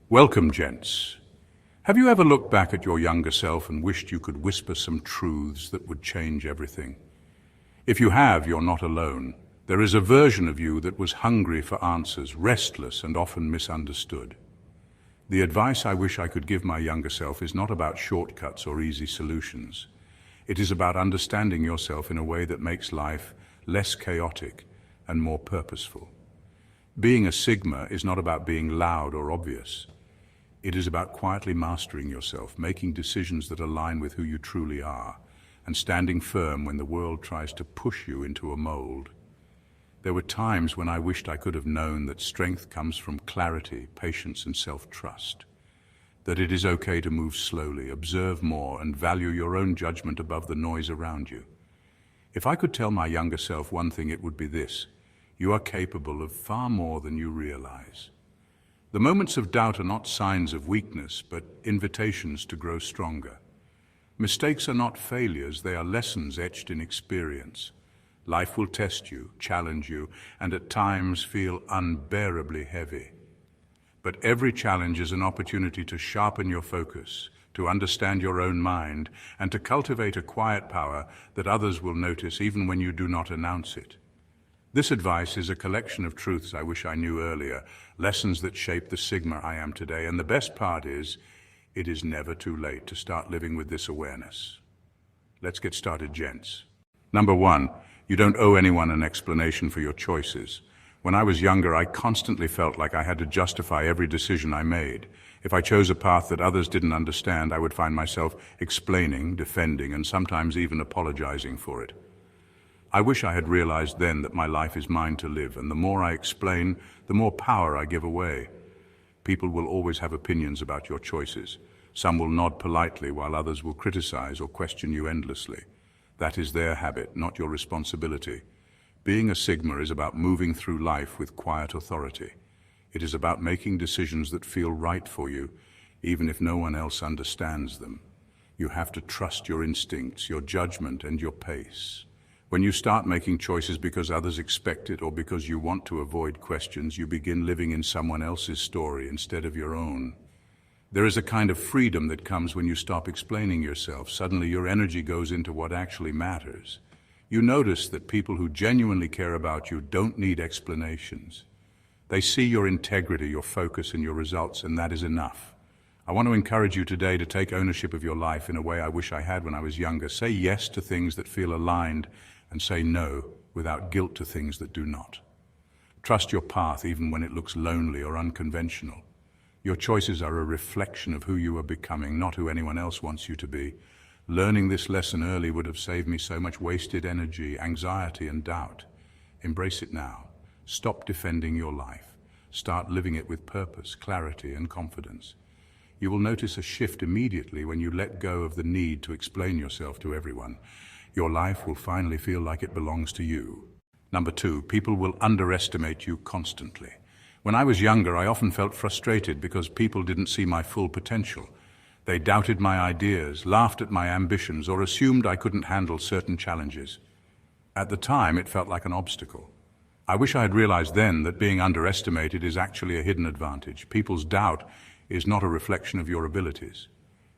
Welcome, gents. Have you ever looked back at your younger self and wished you could whisper some truths that would change everything? If you have, you're not alone. There is a version of you that was hungry for answers, restless and often misunderstood. The advice I wish I could give my younger self is not about shortcuts or easy solutions. It is about understanding yourself in a way that makes life less chaotic and more purposeful. Being a Sigma is not about being loud or obvious. It is about quietly mastering yourself, making decisions that align with who you truly are, and standing firm when the world tries to push you into a mold. There were times when I wished I could have known that strength comes from clarity, patience, and self-trust. That it is okay to move slowly, observe more, and value your own judgment above the noise around you. If I could tell my younger self one thing, it would be this: you are capable of far more than you realize. The moments of doubt are not signs of weakness, but invitations to grow stronger. Mistakes are not failures, they are lessons etched in experience. Life will test you, challenge you, and at times feel unbearably heavy. But every challenge is an opportunity to sharpen your focus, to understand your own mind, and to cultivate a quiet power that others will notice even when you do not announce it. This advice is a collection of truths I wish I knew earlier, lessons that shape the Sigma I am today, and the best part is, it is never too late to start living with this awareness. Let's get started, gents. Number one, you don't owe anyone an explanation for your choices. When I was younger, I constantly felt like I had to justify every decision I made. If I chose a path that others didn't understand, I would find myself explaining, defending, and sometimes even apologizing for it. I wish I had realized then that my life is mine to live, and the more I explain, the more power I give away. People will always have opinions about your choices. Some will nod politely, while others will criticize or question you endlessly. That is their habit, not your responsibility. Being a Sigma is about moving through life with quiet authority. It is about making decisions that feel right for you, even if no one else understands them. You have to trust your instincts, your judgment, and your pace. When you start making choices because others expect it or because you want to avoid questions, you begin living in someone else's story instead of your own. There is a kind of freedom that comes when you stop explaining yourself. Suddenly your energy goes into what actually matters. You notice that people who genuinely care about you don't need explanations. They see your integrity, your focus, and your results, and that is enough. I want to encourage you today to take ownership of your life in a way I wish I had when I was younger. Say yes to things that feel aligned, and say no without guilt to things that do not. Trust your path even when it looks lonely or unconventional. Your choices are a reflection of who you are becoming, not who anyone else wants you to be. Learning this lesson early would have saved me so much wasted energy, anxiety, and doubt. Embrace it now. Stop defending your life. Start living it with purpose, clarity, and confidence. You will notice a shift immediately when you let go of the need to explain yourself to everyone. Your life will finally feel like it belongs to you. Number two, people will underestimate you constantly. When I was younger, I often felt frustrated because people didn't see my full potential. They doubted my ideas, laughed at my ambitions, or assumed I couldn't handle certain challenges. At the time, it felt like an obstacle. I wish I had realized then that being underestimated is actually a hidden advantage. People's doubt is not a reflection of your abilities.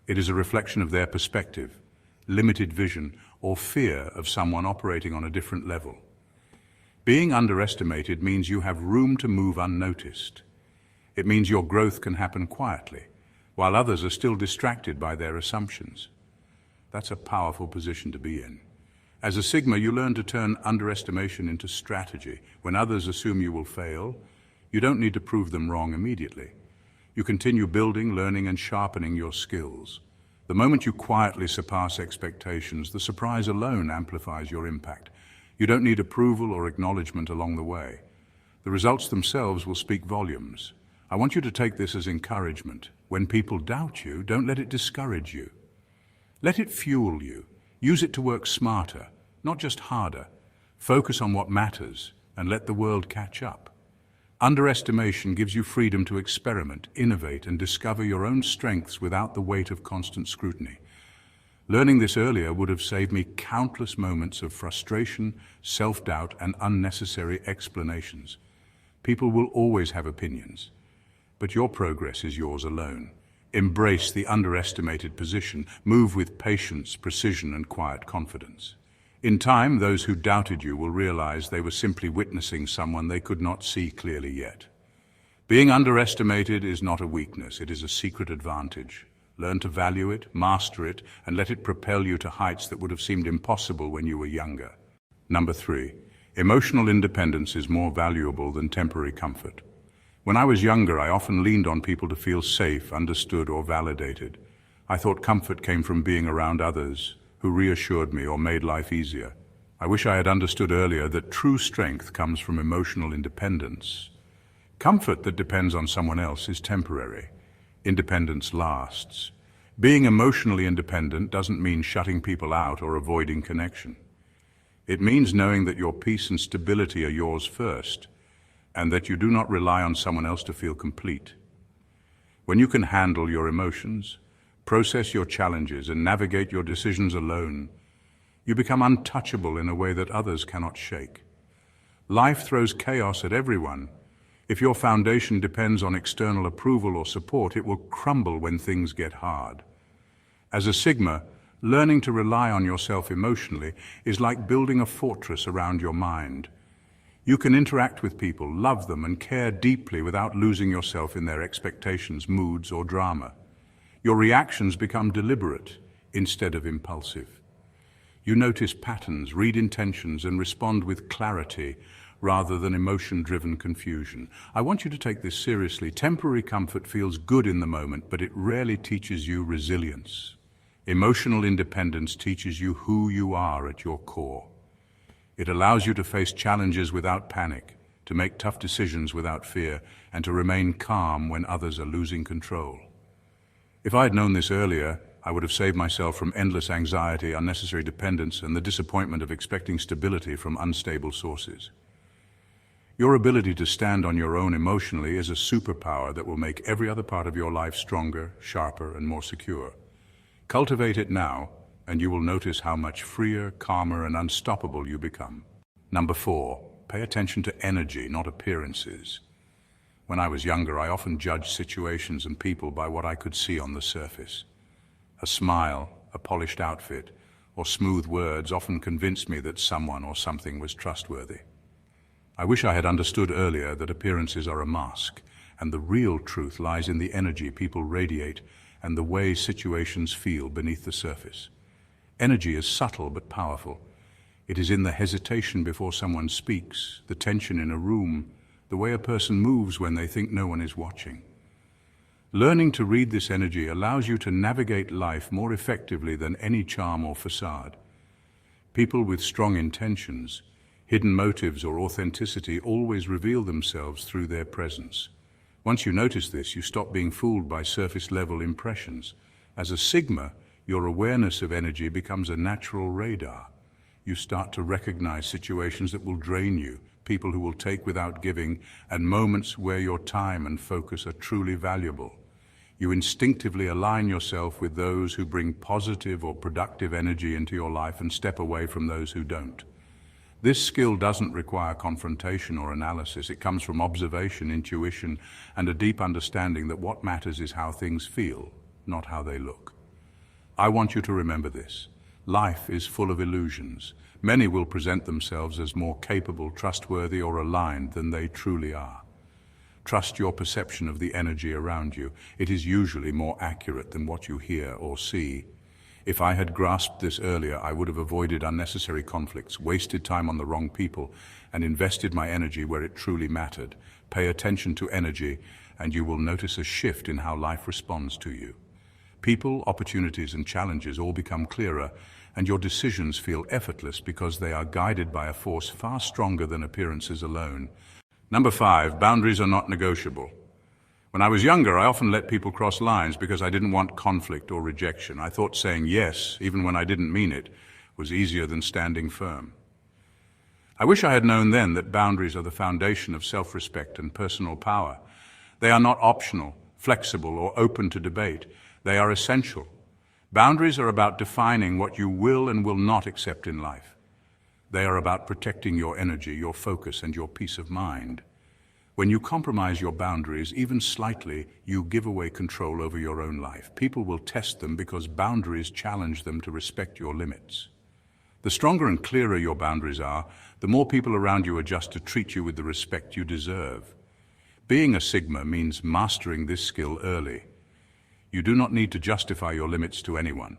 It is a reflection of their perspective, limited vision, or fear of someone operating on a different level. Being underestimated means you have room to move unnoticed. It means your growth can happen quietly, while others are still distracted by their assumptions. That's a powerful position to be in. As a Sigma, you learn to turn underestimation into strategy. When others assume you will fail, you don't need to prove them wrong immediately. You continue building, learning, and sharpening your skills. The moment you quietly surpass expectations, the surprise alone amplifies your impact. You don't need approval or acknowledgement along the way. The results themselves will speak volumes. I want you to take this as encouragement. When people doubt you, don't let it discourage you. Let it fuel you. Use it to work smarter, not just harder. Focus on what matters and let the world catch up. Underestimation gives you freedom to experiment, innovate, and discover your own strengths without the weight of constant scrutiny. Learning this earlier would have saved me countless moments of frustration, self-doubt, and unnecessary explanations. People will always have opinions. But your progress is yours alone. Embrace the underestimated position. Move with patience, precision, and quiet confidence. In time, those who doubted you will realize they were simply witnessing someone they could not see clearly yet. Being underestimated is not a weakness, it is a secret advantage. Learn to value it, master it, and let it propel you to heights that would have seemed impossible when you were younger. Number 3. Emotional independence is more valuable than temporary comfort. When I was younger, I often leaned on people to feel safe, understood, or validated. I thought comfort came from being around others who reassured me or made life easier. I wish I had understood earlier that true strength comes from emotional independence. Comfort that depends on someone else is temporary. Independence lasts. Being emotionally independent doesn't mean shutting people out or avoiding connection. It means knowing that your peace and stability are yours first, and that you do not rely on someone else to feel complete. When you can handle your emotions, process your challenges, and navigate your decisions alone, you become untouchable in a way that others cannot shake. Life throws chaos at everyone. If your foundation depends on external approval or support, it will crumble when things get hard. As a Sigma, learning to rely on yourself emotionally is like building a fortress around your mind. You can interact with people, love them, and care deeply without losing yourself in their expectations, moods, or drama. Your reactions become deliberate instead of impulsive. You notice patterns, read intentions, and respond with clarity rather than emotion-driven confusion. I want you to take this seriously. Temporary comfort feels good in the moment, but it rarely teaches you resilience. Emotional independence teaches you who you are at your core. It allows you to face challenges without panic, to make tough decisions without fear, and to remain calm when others are losing control. If I had known this earlier, I would have saved myself from endless anxiety, unnecessary dependence, and the disappointment of expecting stability from unstable sources. Your ability to stand on your own emotionally is a superpower that will make every other part of your life stronger, sharper, and more secure. Cultivate it now, and you will notice how much freer, calmer, and unstoppable you become. Number 4, pay attention to energy, not appearances. When I was younger, I often judged situations and people by what I could see on the surface. A smile, a polished outfit, or smooth words often convinced me that someone or something was trustworthy. I wish I had understood earlier that appearances are a mask, and the real truth lies in the energy people radiate and the way situations feel beneath the surface. Energy is subtle but powerful. It is in the hesitation before someone speaks, the tension in a room, the way a person moves when they think no one is watching. Learning to read this energy allows you to navigate life more effectively than any charm or facade. People with strong intentions, hidden motives, or authenticity always reveal themselves through their presence. Once you notice this, you stop being fooled by surface-level impressions. As a Sigma, your awareness of energy becomes a natural radar. You start to recognize situations that will drain you, people who will take without giving, and moments where your time and focus are truly valuable. You instinctively align yourself with those who bring positive or productive energy into your life and step away from those who don't. This skill doesn't require confrontation or analysis. It comes from observation, intuition, and a deep understanding that what matters is how things feel, not how they look. I want you to remember this. Life is full of illusions. Many will present themselves as more capable, trustworthy, or aligned than they truly are. Trust your perception of the energy around you. It is usually more accurate than what you hear or see. If I had grasped this earlier, I would have avoided unnecessary conflicts, wasted time on the wrong people, and invested my energy where it truly mattered. Pay attention to energy, and you will notice a shift in how life responds to you. People, opportunities, and challenges all become clearer, and your decisions feel effortless because they are guided by a force far stronger than appearances alone. Number 5, boundaries are not negotiable. When I was younger, I often let people cross lines because I didn't want conflict or rejection. I thought saying yes, even when I didn't mean it, was easier than standing firm. I wish I had known then that boundaries are the foundation of self-respect and personal power. They are not optional, flexible, or open to debate. They are essential. Boundaries are about defining what you will and will not accept in life. They are about protecting your energy, your focus, and your peace of mind. When you compromise your boundaries, even slightly, you give away control over your own life. People will test them because boundaries challenge them to respect your limits. The stronger and clearer your boundaries are, the more people around you adjust to treat you with the respect you deserve. Being a Sigma means mastering this skill early. You do not need to justify your limits to anyone.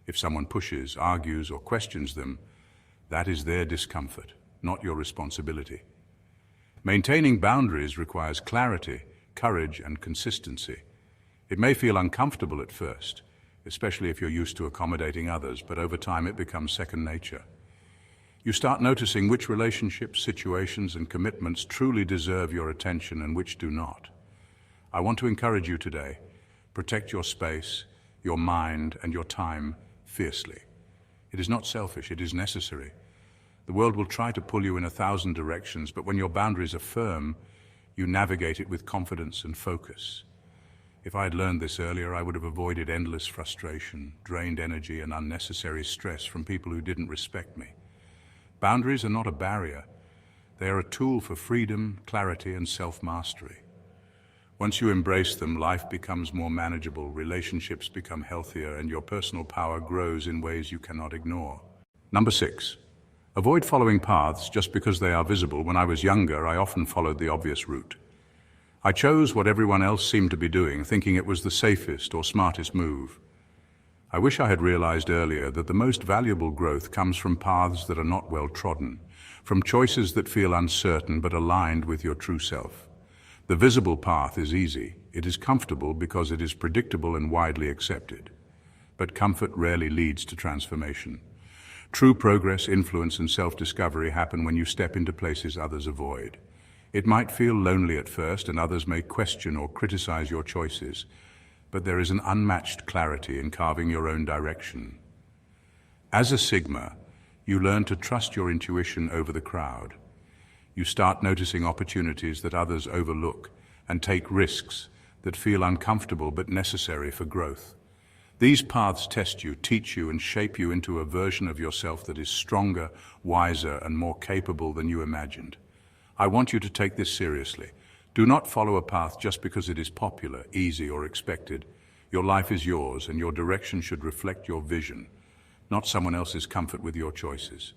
If someone pushes, argues, or questions them, that is their discomfort, not your responsibility. Maintaining boundaries requires clarity, courage, and consistency. It may feel uncomfortable at first, especially if you're used to accommodating others, but over time it becomes second nature. You start noticing which relationships, situations, and commitments truly deserve your attention and which do not. I want to encourage you today. Protect your space, your mind, and your time fiercely. It is not selfish, it is necessary. The world will try to pull you in 1,000 directions, but when your boundaries are firm, you navigate it with confidence and focus. If I had learned this earlier, I would have avoided endless frustration, drained energy, and unnecessary stress from people who didn't respect me. Boundaries are not a barrier. They are a tool for freedom, clarity, and self-mastery. Once you embrace them, life becomes more manageable, relationships become healthier, and your personal power grows in ways you cannot ignore. Number 6. Avoid following paths just because they are visible. When I was younger, I often followed the obvious route. I chose what everyone else seemed to be doing, thinking it was the safest or smartest move. I wish I had realized earlier that the most valuable growth comes from paths that are not well trodden, from choices that feel uncertain but aligned with your true self. The visible path is easy. It is comfortable because it is predictable and widely accepted. But comfort rarely leads to transformation. True progress, influence, and self-discovery happen when you step into places others avoid. It might feel lonely at first, and others may question or criticize your choices, but there is an unmatched clarity in carving your own direction. As a Sigma, you learn to trust your intuition over the crowd. You start noticing opportunities that others overlook and take risks that feel uncomfortable but necessary for growth. These paths test you, teach you, and shape you into a version of yourself that is stronger, wiser, and more capable than you imagined. I want you to take this seriously. Do not follow a path just because it is popular, easy, or expected. Your life is yours, and your direction should reflect your vision, not someone else's comfort with your choices.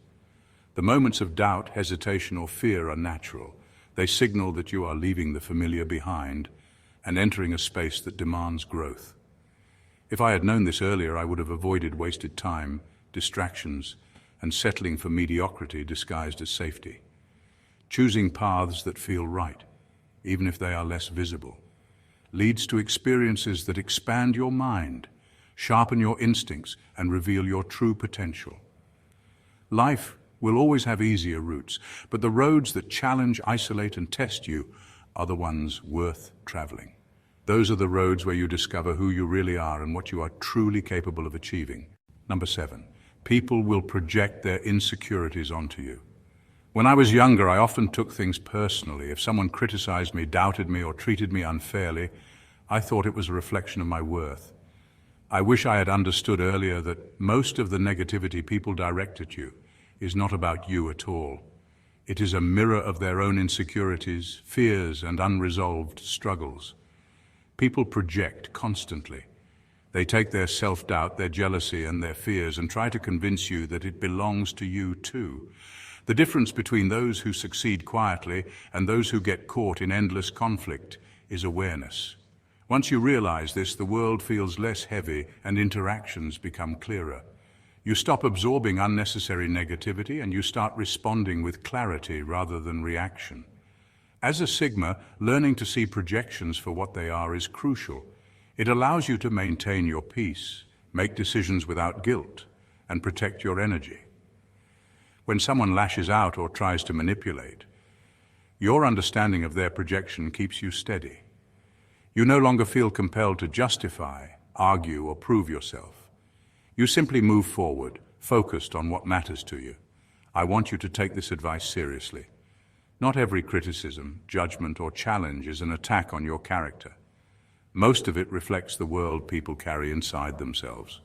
The moments of doubt, hesitation, or fear are natural. They signal that you are leaving the familiar behind and entering a space that demands growth. If I had known this earlier, I would have avoided wasted time, distractions, and settling for mediocrity disguised as safety. Choosing paths that feel right, even if they are less visible, leads to experiences that expand your mind, sharpen your instincts, and reveal your true potential. Life will always have easier routes, but the roads that challenge, isolate, and test you are the ones worth traveling. Those are the roads where you discover who you really are and what you are truly capable of achieving. Number 7. People will project their insecurities onto you. When I was younger, I often took things personally. If someone criticized me, doubted me, or treated me unfairly, I thought it was a reflection of my worth. I wish I had understood earlier that most of the negativity people direct at you is not about you at all. It is a mirror of their own insecurities, fears, and unresolved struggles. People project constantly. They take their self-doubt, their jealousy, and their fears and try to convince you that it belongs to you too. The difference between those who succeed quietly and those who get caught in endless conflict is awareness. Once you realize this, the world feels less heavy and interactions become clearer. You stop absorbing unnecessary negativity and you start responding with clarity rather than reaction. As a Sigma, learning to see projections for what they are is crucial. It allows you to maintain your peace, make decisions without guilt, and protect your energy. When someone lashes out or tries to manipulate, your understanding of their projection keeps you steady. You no longer feel compelled to justify, argue, or prove yourself. You simply move forward, focused on what matters to you. I want you to take this advice seriously. Not every criticism, judgment, or challenge is an attack on your character. Most of it reflects the world people carry inside themselves.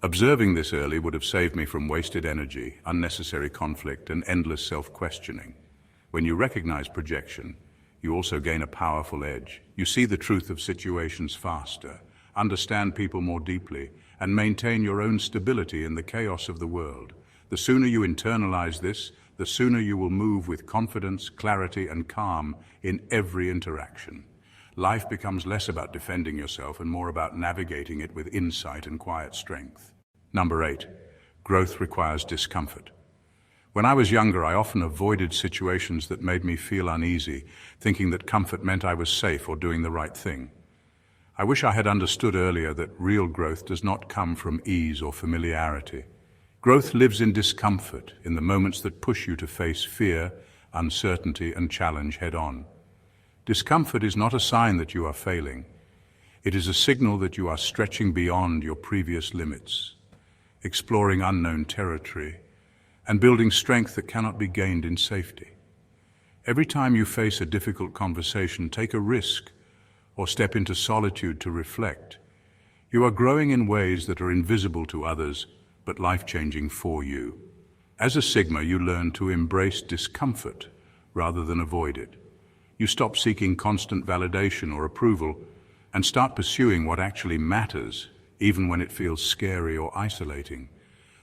Observing this early would have saved me from wasted energy, unnecessary conflict, and endless self-questioning. When you recognize projection, you also gain a powerful edge. You see the truth of situations faster, understand people more deeply, and maintain your own stability in the chaos of the world. The sooner you internalize this, the sooner you will move with confidence, clarity, and calm in every interaction. Life becomes less about defending yourself and more about navigating it with insight and quiet strength. Number 8, growth requires discomfort. When I was younger, I often avoided situations that made me feel uneasy, thinking that comfort meant I was safe or doing the right thing. I wish I had understood earlier that real growth does not come from ease or familiarity. Growth lives in discomfort, in the moments that push you to face fear, uncertainty, and challenge head-on. Discomfort is not a sign that you are failing. It is a signal that you are stretching beyond your previous limits, exploring unknown territory, and building strength that cannot be gained in safety. Every time you face a difficult conversation, take a risk, or step into solitude to reflect. You are growing in ways that are invisible to others, but life-changing for you. As a Sigma, you learn to embrace discomfort rather than avoid it. You stop seeking constant validation or approval and start pursuing what actually matters, even when it feels scary or isolating.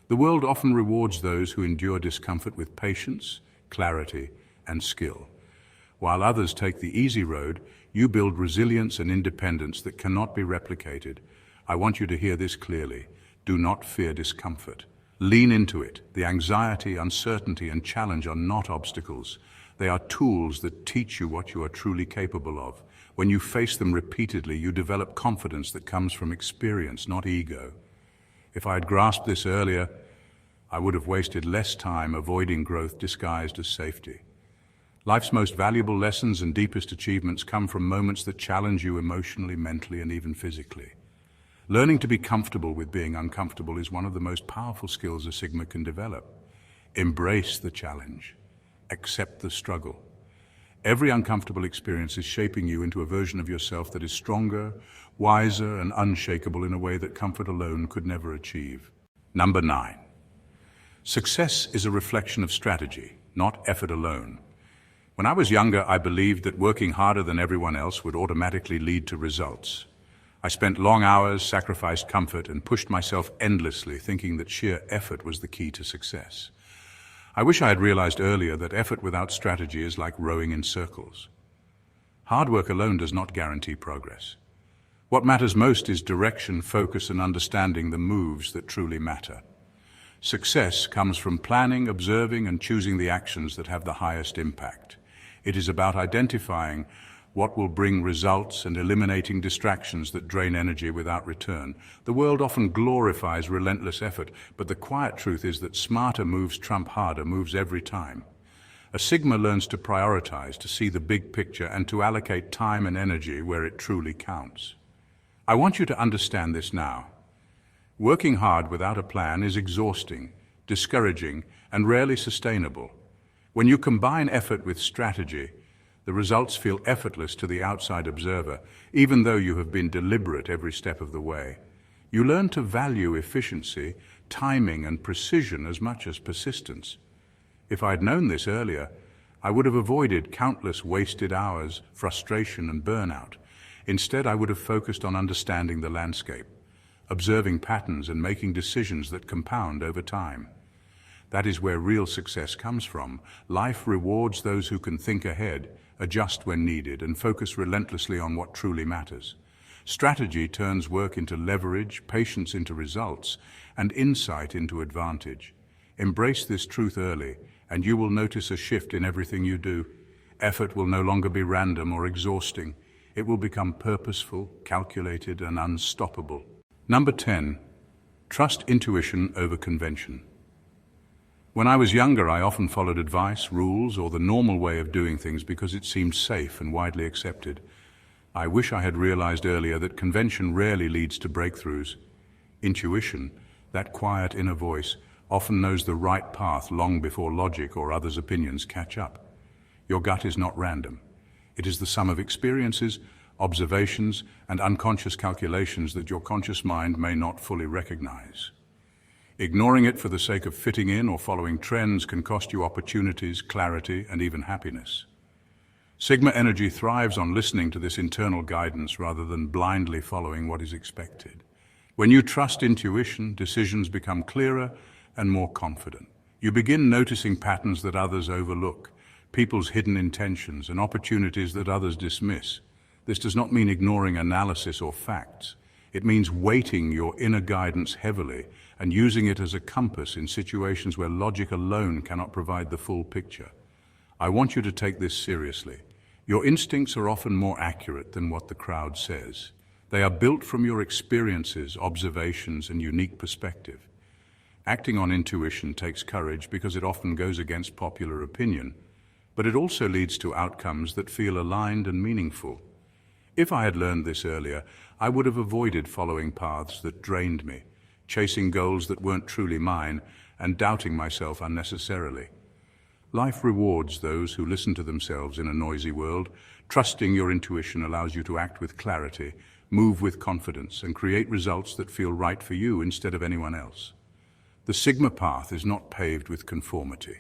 The world often rewards those who endure discomfort with patience, clarity, and skill. While others take the easy road, you build resilience and independence that cannot be replicated. I want you to hear this clearly. Do not fear discomfort. Lean into it. The anxiety, uncertainty, and challenge are not obstacles. They are tools that teach you what you are truly capable of. When you face them repeatedly, you develop confidence that comes from experience, not ego. If I had grasped this earlier, I would have wasted less time avoiding growth disguised as safety. Life's most valuable lessons and deepest achievements come from moments that challenge you emotionally, mentally, and even physically. Learning to be comfortable with being uncomfortable is one of the most powerful skills a Sigma can develop. Embrace the challenge. Accept the struggle. Every uncomfortable experience is shaping you into a version of yourself that is stronger, wiser, and unshakable in a way that comfort alone could never achieve. Number 9. Success is a reflection of strategy, not effort alone. When I was younger, I believed that working harder than everyone else would automatically lead to results. I spent long hours, sacrificed comfort, and pushed myself endlessly, thinking that sheer effort was the key to success. I wish I had realized earlier that effort without strategy is like rowing in circles. Hard work alone does not guarantee progress. What matters most is direction, focus, and understanding the moves that truly matter. Success comes from planning, observing, and choosing the actions that have the highest impact. It is about identifying what will bring results and eliminating distractions that drain energy without return. The world often glorifies relentless effort, but the quiet truth is that smarter moves trump harder moves every time. A Sigma learns to prioritize, to see the big picture, and to allocate time and energy where it truly counts. I want you to understand this now. Working hard without a plan is exhausting, discouraging, and rarely sustainable. When you combine effort with strategy, the results feel effortless to the outside observer, even though you have been deliberate every step of the way. You learn to value efficiency, timing, and precision as much as persistence. If I had known this earlier, I would have avoided countless wasted hours, frustration, and burnout. Instead, I would have focused on understanding the landscape, observing patterns, and making decisions that compound over time. That is where real success comes from. Life rewards those who can think ahead, adjust when needed, and focus relentlessly on what truly matters. Strategy turns work into leverage, patience into results, and insight into advantage. Embrace this truth early, and you will notice a shift in everything you do. Effort will no longer be random or exhausting. It will become purposeful, calculated, and unstoppable. Number 10. Trust intuition over convention. When I was younger, I often followed advice, rules, or the normal way of doing things because it seemed safe and widely accepted. I wish I had realized earlier that convention rarely leads to breakthroughs. Intuition, that quiet inner voice, often knows the right path long before logic or others' opinions catch up. Your gut is not random. It is the sum of experiences, observations, and unconscious calculations that your conscious mind may not fully recognize. Ignoring it for the sake of fitting in or following trends can cost you opportunities, clarity, and even happiness. Sigma energy thrives on listening to this internal guidance rather than blindly following what is expected. When you trust intuition, decisions become clearer and more confident. You begin noticing patterns that others overlook, people's hidden intentions and opportunities that others dismiss. This does not mean ignoring analysis or facts. It means weighting your inner guidance heavily and using it as a compass in situations where logic alone cannot provide the full picture. I want you to take this seriously. Your instincts are often more accurate than what the crowd says. They are built from your experiences, observations, and unique perspective. Acting on intuition takes courage because it often goes against popular opinion, but it also leads to outcomes that feel aligned and meaningful. If I had learned this earlier, I would have avoided following paths that drained me, chasing goals that weren't truly mine, and doubting myself unnecessarily. Life rewards those who listen to themselves in a noisy world. Trusting your intuition allows you to act with clarity, move with confidence, and create results that feel right for you instead of anyone else. The Sigma path is not paved with conformity.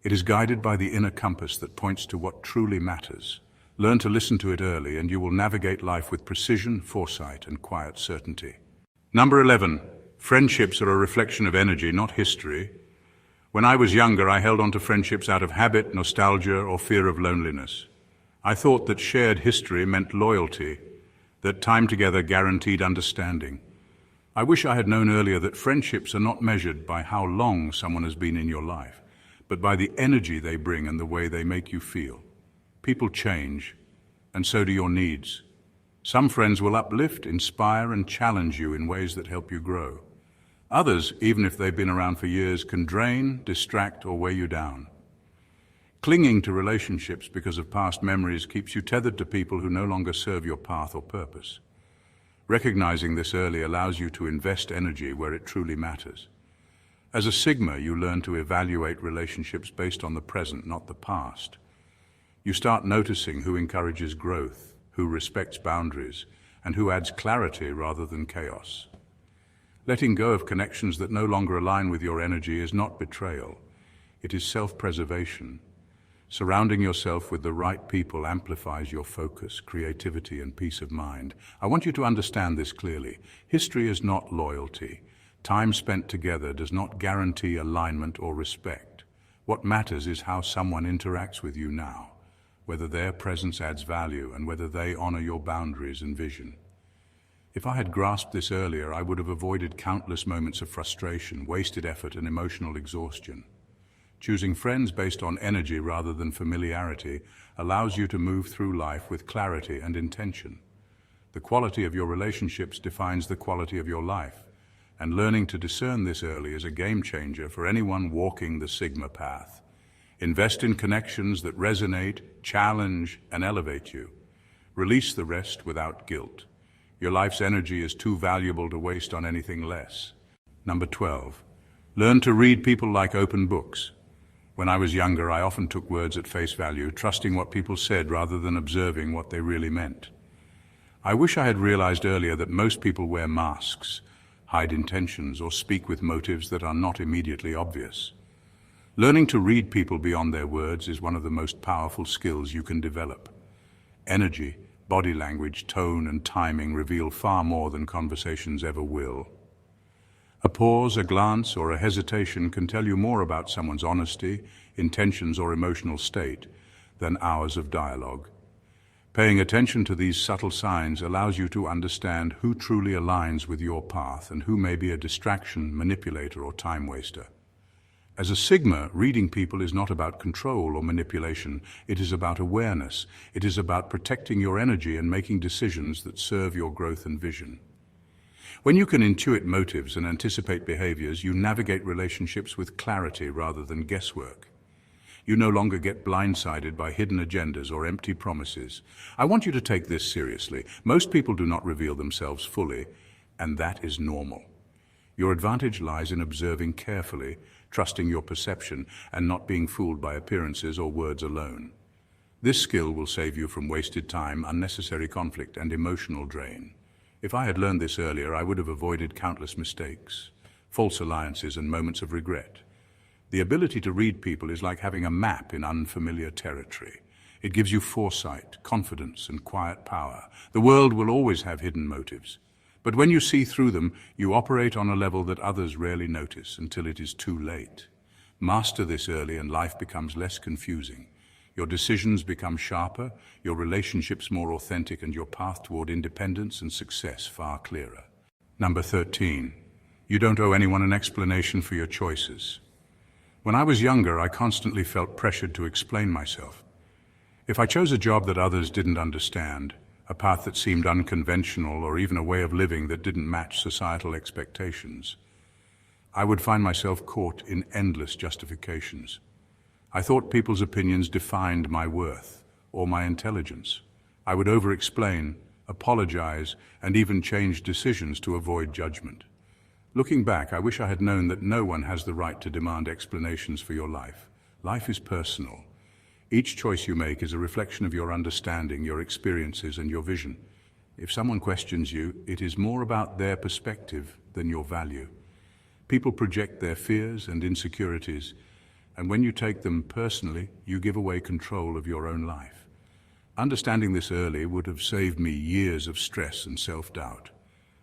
It is guided by the inner compass that points to what truly matters. Learn to listen to it early, and you will navigate life with precision, foresight, and quiet certainty. Number 11. Friendships are a reflection of energy, not history. When I was younger, I held on to friendships out of habit, nostalgia, or fear of loneliness. I thought that shared history meant loyalty, that time together guaranteed understanding. I wish I had known earlier that friendships are not measured by how long someone has been in your life, but by the energy they bring and the way they make you feel. People change, and so do your needs. Some friends will uplift, inspire, and challenge you in ways that help you grow. Others, even if they've been around for years, can drain, distract, or weigh you down. Clinging to relationships because of past memories keeps you tethered to people who no longer serve your path or purpose. Recognizing this early allows you to invest energy where it truly matters. As a Sigma, you learn to evaluate relationships based on the present, not the past. You start noticing who encourages growth, who respects boundaries, and who adds clarity rather than chaos. Letting go of connections that no longer align with your energy is not betrayal. It is self-preservation. Surrounding yourself with the right people amplifies your focus, creativity, and peace of mind. I want you to understand this clearly. History is not loyalty. Time spent together does not guarantee alignment or respect. What matters is how someone interacts with you now, whether their presence adds value and whether they honor your boundaries and vision. If I had grasped this earlier, I would have avoided countless moments of frustration, wasted effort, and emotional exhaustion. Choosing friends based on energy rather than familiarity allows you to move through life with clarity and intention. The quality of your relationships defines the quality of your life, and learning to discern this early is a game changer for anyone walking the Sigma path. Invest in connections that resonate, challenge, and elevate you. Release the rest without guilt. Your life's energy is too valuable to waste on anything less. Number 12. Learn to read people like open books. When I was younger, I often took words at face value, trusting what people said rather than observing what they really meant. I wish I had realized earlier that most people wear masks, hide intentions, or speak with motives that are not immediately obvious. Learning to read people beyond their words is one of the most powerful skills you can develop. Energy, body language, tone, and timing reveal far more than conversations ever will. A pause, a glance, or a hesitation can tell you more about someone's honesty, intentions, or emotional state than hours of dialogue. Paying attention to these subtle signs allows you to understand who truly aligns with your path and who may be a distraction, manipulator, or time waster. As a Sigma, reading people is not about control or manipulation. It is about awareness. It is about protecting your energy and making decisions that serve your growth and vision. When you can intuit motives and anticipate behaviors, you navigate relationships with clarity rather than guesswork. You no longer get blindsided by hidden agendas or empty promises. I want you to take this seriously. Most people do not reveal themselves fully, and that is normal. Your advantage lies in observing carefully, trusting your perception, and not being fooled by appearances or words alone. This skill will save you from wasted time, unnecessary conflict, and emotional drain. If I had learned this earlier, I would have avoided countless mistakes, false alliances, and moments of regret. The ability to read people is like having a map in unfamiliar territory. It gives you foresight, confidence, and quiet power. The world will always have hidden motives. But when you see through them, you operate on a level that others rarely notice until it is too late. Master this early and life becomes less confusing. Your decisions become sharper, your relationships more authentic, and your path toward independence and success far clearer. Number 13. You don't owe anyone an explanation for your choices. When I was younger, I constantly felt pressured to explain myself. If I chose a job that others didn't understand, a path that seemed unconventional, or even a way of living that didn't match societal expectations, I would find myself caught in endless justifications. I thought people's opinions defined my worth or my intelligence. I would over-explain, apologize, and even change decisions to avoid judgment. Looking back, I wish I had known that no one has the right to demand explanations for your life. Life is personal. Each choice you make is a reflection of your understanding, your experiences, and your vision. If someone questions you, it is more about their perspective than your value. People project their fears and insecurities, and when you take them personally, you give away control of your own life. Understanding this early would have saved me years of stress and self-doubt.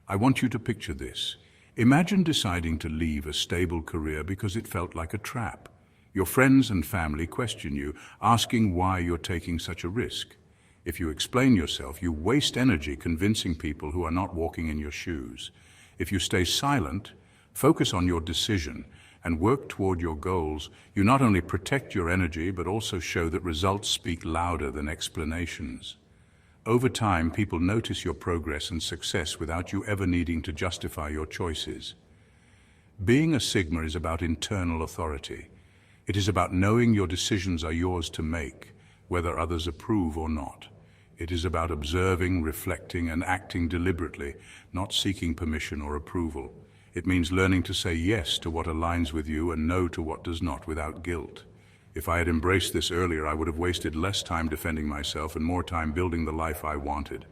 I want you to picture this. Imagine deciding to leave a stable career because it felt like a trap. Your friends and family question you, asking why you're taking such a risk. If you explain yourself, you waste energy convincing people who are not walking in your shoes. If you stay silent, focus on your decision, and work toward your goals, you not only protect your energy but also show that results speak louder than explanations. Over time, people notice your progress and success without you ever needing to justify your choices. Being a Sigma is about internal authority. It is about knowing your decisions are yours to make, whether others approve or not. It is about observing, reflecting, and acting deliberately, not seeking permission or approval. It means learning to say yes to what aligns with you and no to what does not without guilt. If I had embraced this earlier, I would have wasted less time defending myself and more time building the life I wanted.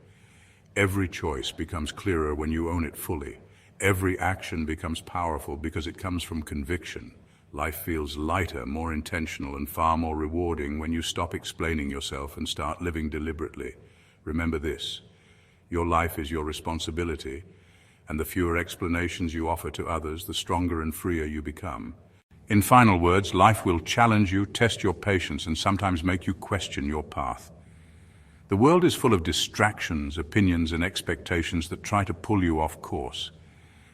Every choice becomes clearer when you own it fully. Every action becomes powerful because it comes from conviction. Life feels lighter, more intentional, and far more rewarding when you stop explaining yourself and start living deliberately. Remember this: your life is your responsibility, and the fewer explanations you offer to others, the stronger and freer you become. In final words, life will challenge you, test your patience, and sometimes make you question your path. The world is full of distractions, opinions, and expectations that try to pull you off course.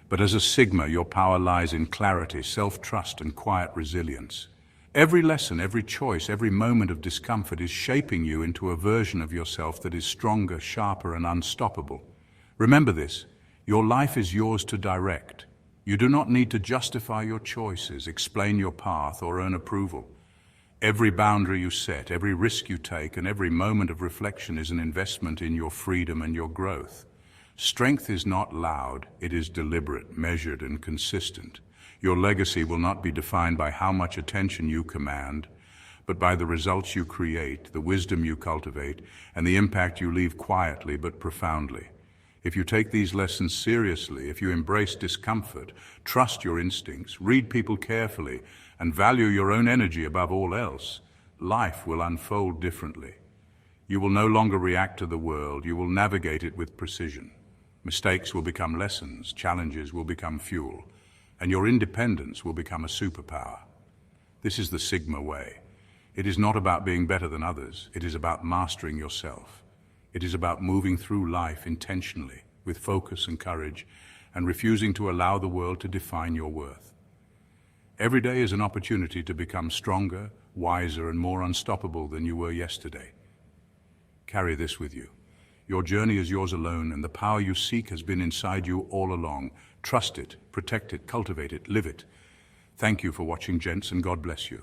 But as a Sigma, your power lies in clarity, self-trust, and quiet resilience. Every lesson, every choice, every moment of discomfort is shaping you into a version of yourself that is stronger, sharper, and unstoppable. Remember this: your life is yours to direct. You do not need to justify your choices, explain your path, or earn approval. Every boundary you set, every risk you take, and every moment of reflection is an investment in your freedom and your growth. Strength is not loud, it is deliberate, measured, and consistent. Your legacy will not be defined by how much attention you command, but by the results you create, the wisdom you cultivate, and the impact you leave quietly but profoundly. If you take these lessons seriously, if you embrace discomfort, trust your instincts, read people carefully, and value your own energy above all else, life will unfold differently. You will no longer react to the world, you will navigate it with precision. Mistakes will become lessons, challenges will become fuel, and your independence will become a superpower. This is the Sigma way. It is not about being better than others, it is about mastering yourself. It is about moving through life intentionally, with focus and courage, and refusing to allow the world to define your worth. Every day is an opportunity to become stronger, wiser, and more unstoppable than you were yesterday. Carry this with you. Your journey is yours alone, and the power you seek has been inside you all along. Trust it, protect it, cultivate it, live it. Thank you for watching, Gents, and God bless you.